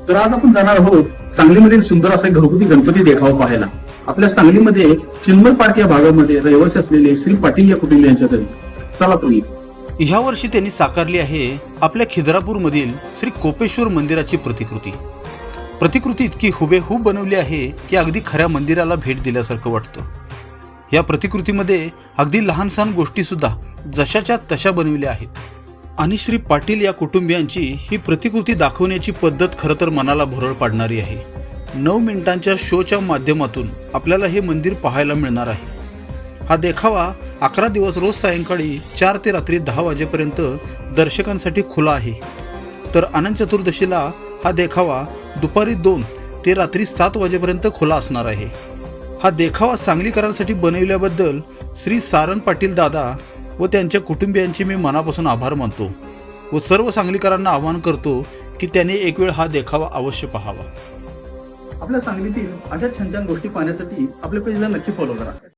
तर आज आपण जाणार आहोत सांगलीमधील सुंदर असा घरगुती गणपती देखावा पाहायला. आपल्या सांगलीमध्ये चिन्मय पार्क या भागामध्ये रहिवासी असलेले श्री पाटील या कुटुंबीय यांच्या घरी. चला तुम्ही. ह्या वर्षी त्यांनी साकारली आहे आपल्या खिद्रापूर मधील श्री कोपेश्वर मंदिराची प्रतिकृती इतकी हुबेहूब बनवली आहे की अगदी खऱ्या मंदिराला भेट दिल्यासारखं वाटतं. या प्रतिकृतीमध्ये अगदी लहान सहान गोष्टी सुद्धा जशाच्या तशा बनविल्या आहेत. आणि श्री पाटील या कुटुंबियांची ही प्रतिकृती दाखवण्याची पद्धत खरं तर मनाला भुरळ पाडणारी आहे. 9 मिनिटांच्या शोच्या माध्यमातून आपल्याला हे मंदिर पाहायला मिळणार आहे. हा देखावा 11 दिवस रोज सायंकाळी 4 ते रात्री 10 वाजेपर्यंत दर्शकांसाठी खुला आहे. तर अनंत चतुर्दशीला हा देखावा दुपारी 2 ते रात्री 7 वाजेपर्यंत खुला असणार आहे. हा देखावा सांगलीकरांसाठी बनविल्याबद्दल श्री सारण पाटील दादा व त्यांच्या कुटुंबियांचे मी मनापासून आभार मानतो व सर्व सांगलीकरांना आवाहन करतो की त्यांनी एक वेळ हा देखावा अवश्य पाहावा. आपल्या सांगलीतील अशा छान छान गोष्टी पाहण्यासाठी आपल्या पेजला नक्की फॉलो करा.